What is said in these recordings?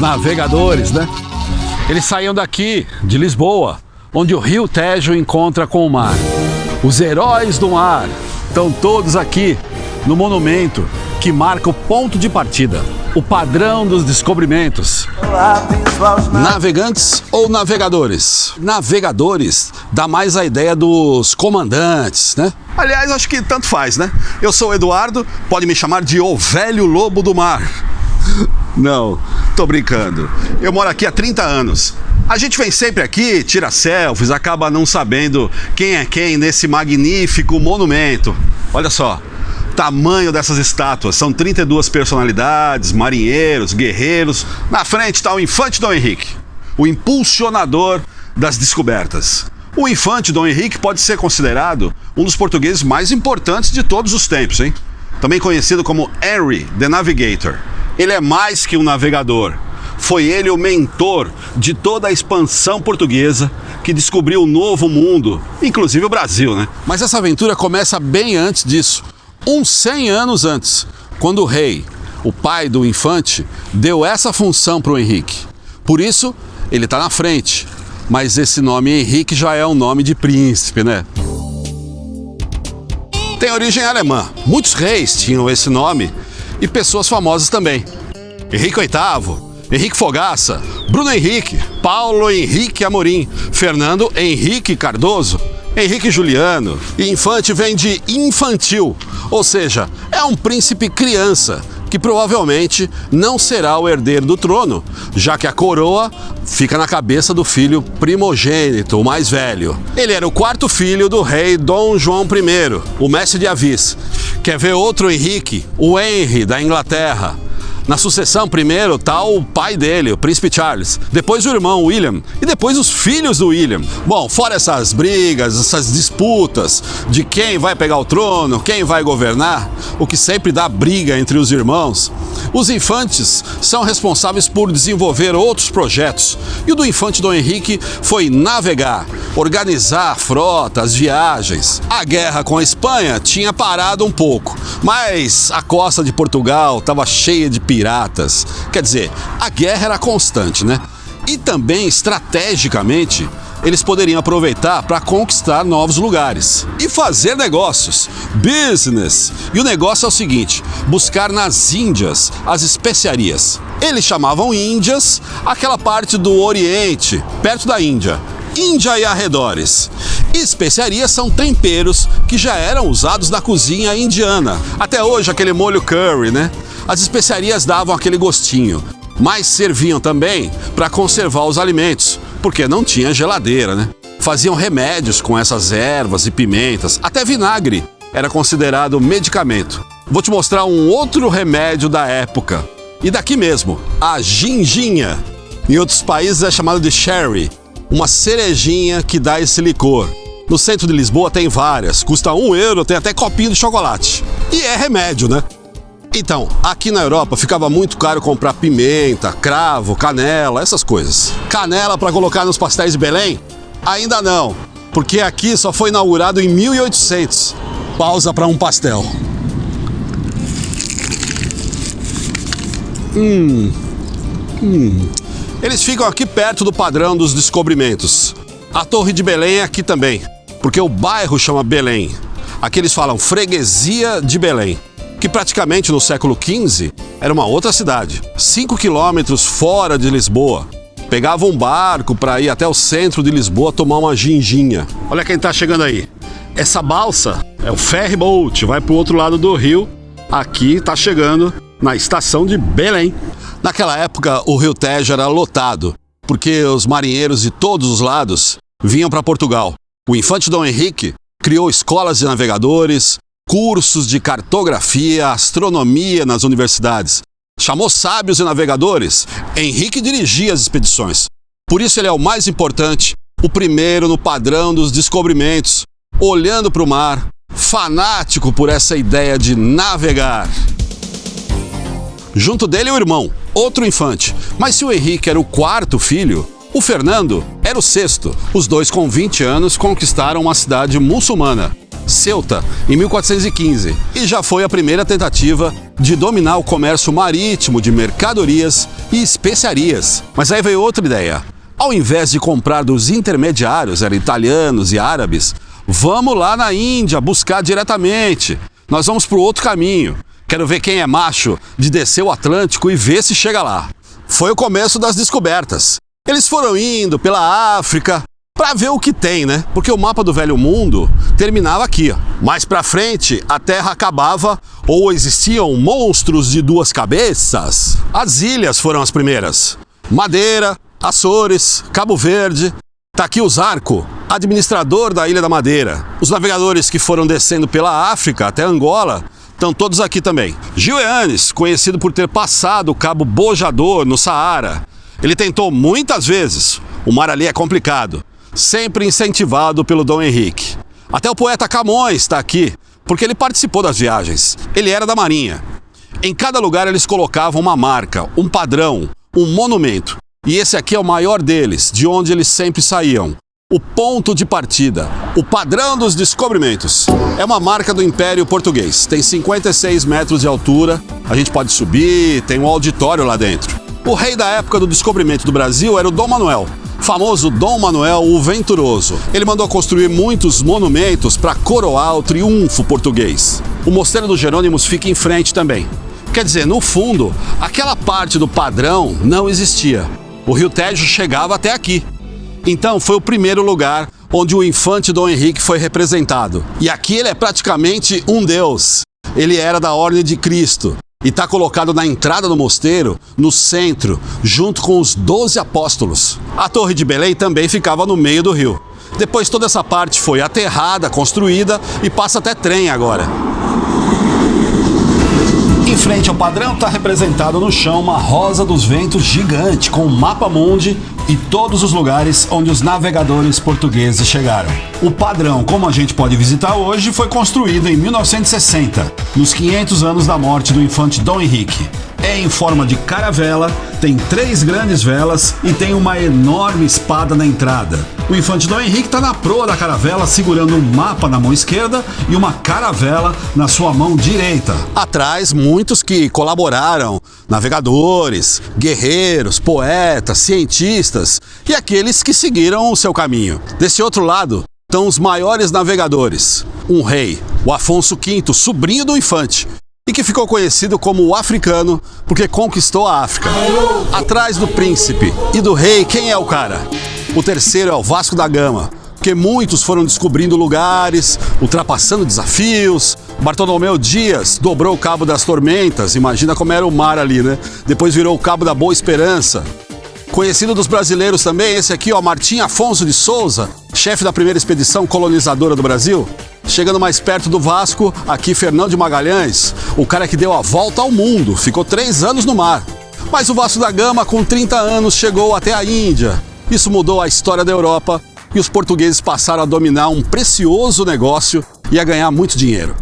navegadores, né? Eles saíam daqui, de Lisboa, onde o rio Tejo encontra com o mar. Os heróis do mar estão todos aqui no monumento que marca o ponto de partida, o padrão dos descobrimentos. Navegantes ou navegadores? Navegadores dá mais a ideia dos comandantes, né? Aliás, acho que tanto faz, né? Eu sou o Eduardo, pode me chamar de o velho lobo do mar. Não, tô brincando. Eu moro aqui há 30 anos. A gente vem sempre aqui, tira selfies, acaba não sabendo quem é quem nesse magnífico monumento. Olha só, tamanho dessas estátuas. São 32 personalidades, marinheiros, guerreiros. Na frente está o Infante Dom Henrique, o impulsionador das descobertas. O Infante Dom Henrique pode ser considerado um dos portugueses mais importantes de todos os tempos, hein? Também conhecido como Henry the Navigator. Ele é mais que um navegador. Foi ele o mentor de toda a expansão portuguesa que descobriu o novo mundo, inclusive o Brasil, né? Mas essa aventura começa bem antes disso, uns 100 anos antes, quando o rei, o pai do infante, deu essa função para o Henrique. Por isso, ele está na frente, mas esse nome Henrique já é um nome de príncipe, né? Tem origem alemã. Muitos reis tinham esse nome e pessoas famosas também. Henrique VIII, Henrique Fogaça, Bruno Henrique, Paulo Henrique Amorim, Fernando Henrique Cardoso, Henrique Juliano. E infante vem de infantil, ou seja, é um príncipe criança que provavelmente não será o herdeiro do trono, já que a coroa fica na cabeça do filho primogênito, o mais velho. Ele era o quarto filho do rei Dom João I, o mestre de Avis. Quer ver outro Henrique? O Henry, da Inglaterra. Na sucessão, primeiro está o pai dele, o príncipe Charles, depois o irmão William e depois os filhos do William. Bom, fora essas brigas, essas disputas de quem vai pegar o trono, quem vai governar, o que sempre dá briga entre os irmãos, os infantes são responsáveis por desenvolver outros projetos. E o do infante Dom Henrique foi navegar, organizar a frota, as viagens. A guerra com a Espanha tinha parado um pouco, mas a costa de Portugal estava cheia de piratas. Quer dizer, a guerra era constante, né? E também, estrategicamente, eles poderiam aproveitar para conquistar novos lugares e fazer negócios, business. E o negócio é o seguinte: buscar nas Índias as especiarias. Eles chamavam Índias aquela parte do Oriente, perto da Índia. Índia e arredores. Especiarias são temperos que já eram usados na cozinha indiana. Até hoje, aquele molho curry, né? As especiarias davam aquele gostinho, mas serviam também para conservar os alimentos, porque não tinha geladeira, né? Faziam remédios com essas ervas e pimentas, até vinagre era considerado medicamento. Vou te mostrar um outro remédio da época, e daqui mesmo, a ginginha. Em outros países é chamado de sherry, uma cerejinha que dá esse licor. No centro de Lisboa tem várias, custa €1, tem até copinho de chocolate. E é remédio, né? Então, aqui na Europa ficava muito caro comprar pimenta, cravo, canela, essas coisas. Canela para colocar nos pastéis de Belém? Ainda não, porque aqui só foi inaugurado em 1800. Pausa para um pastel. Eles ficam aqui perto do padrão dos descobrimentos. A Torre de Belém é aqui também, porque o bairro chama Belém. Aqui eles falam Freguesia de Belém, que praticamente no século XV era uma outra cidade, 5 quilômetros fora de Lisboa. Pegava um barco para ir até o centro de Lisboa tomar uma ginginha. Olha quem está chegando aí. Essa balsa é o ferry boat, vai para o outro lado do rio. Aqui está chegando na estação de Belém. Naquela época o rio Tejo era lotado, porque os marinheiros de todos os lados vinham para Portugal. O infante Dom Henrique criou escolas de navegadores, cursos de cartografia, astronomia nas universidades. Chamou sábios e navegadores. Henrique dirigia as expedições. Por isso ele é o mais importante, o primeiro no padrão dos descobrimentos, olhando para o mar, fanático por essa ideia de navegar. Junto dele o irmão, outro infante. Mas se o Henrique era o quarto filho, o Fernando era o sexto. Os dois com 20 anos conquistaram uma cidade muçulmana. Ceuta, em 1415, e já foi a primeira tentativa de dominar o comércio marítimo de mercadorias e especiarias. Mas aí veio outra ideia. Ao invés de comprar dos intermediários, eram italianos e árabes, vamos lá na Índia buscar diretamente. Nós vamos para o outro caminho. Quero ver quem é macho de descer o Atlântico e ver se chega lá. Foi o começo das descobertas. Eles foram indo pela África para ver o que tem, né? Porque o mapa do Velho Mundo terminava aqui, ó. Mais para frente, a Terra acabava ou existiam monstros de duas cabeças. As ilhas foram as primeiras. Madeira, Açores, Cabo Verde. Tá aqui o Zarco, administrador da Ilha da Madeira. Os navegadores que foram descendo pela África até Angola estão todos aqui também. Gil Eanes, conhecido por ter passado o Cabo Bojador no Saara. Ele tentou muitas vezes. O mar ali é complicado. Sempre incentivado pelo Dom Henrique. Até o poeta Camões está aqui, porque ele participou das viagens. Ele era da Marinha. Em cada lugar eles colocavam uma marca, um padrão, um monumento. E esse aqui é o maior deles, de onde eles sempre saíam. O ponto de partida, o padrão dos descobrimentos. É uma marca do Império Português. Tem 56 metros de altura, a gente pode subir, tem um auditório lá dentro. O rei da época do descobrimento do Brasil era o Dom Manuel, famoso Dom Manuel o Venturoso. Ele mandou construir muitos monumentos para coroar o triunfo português. O Mosteiro dos Jerônimos fica em frente também. Quer dizer, no fundo, aquela parte do padrão não existia. O Rio Tejo chegava até aqui. Então foi o primeiro lugar onde o infante Dom Henrique foi representado. E aqui ele é praticamente um deus. Ele era da Ordem de Cristo e está colocado na entrada do mosteiro, no centro, junto com os 12 apóstolos. A Torre de Belém também ficava no meio do rio. Depois toda essa parte foi aterrada, construída e passa até trem agora. Em frente ao padrão está representado no chão uma rosa dos ventos gigante com um mapa mundi e todos os lugares onde os navegadores portugueses chegaram. O padrão, como a gente pode visitar hoje, foi construído em 1960, nos 500 anos da morte do infante Dom Henrique. É em forma de caravela, tem 3 grandes velas e tem uma enorme espada na entrada. O infante Dom Henrique está na proa da caravela segurando um mapa na mão esquerda e uma caravela na sua mão direita. Atrás, muitos que colaboraram, navegadores, guerreiros, poetas, cientistas e aqueles que seguiram o seu caminho. Desse outro lado estão os maiores navegadores. Um rei, o Afonso V, sobrinho do infante, e que ficou conhecido como o africano porque conquistou a África. Atrás do príncipe e do rei, quem é o cara? O terceiro é o Vasco da Gama, porque muitos foram descobrindo lugares, ultrapassando desafios. Bartolomeu Dias dobrou o Cabo das Tormentas, imagina como era o mar ali, né? Depois virou o Cabo da Boa Esperança. Conhecido dos brasileiros também, esse aqui, ó, Martim Afonso de Souza, chefe da primeira expedição colonizadora do Brasil. Chegando mais perto do Vasco, aqui Fernando de Magalhães, o cara que deu a volta ao mundo, ficou 3 anos no mar. Mas o Vasco da Gama, com 30 anos, chegou até a Índia. Isso mudou a história da Europa e os portugueses passaram a dominar um precioso negócio e a ganhar muito dinheiro.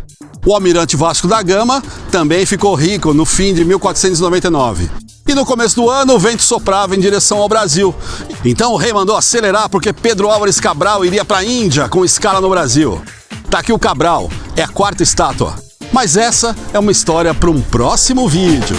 O almirante Vasco da Gama também ficou rico no fim de 1499. E no começo do ano o vento soprava em direção ao Brasil. Então o rei mandou acelerar porque Pedro Álvares Cabral iria para a Índia com escala no Brasil. Tá aqui o Cabral, é a 4ª estátua. Mas essa é uma história para um próximo vídeo.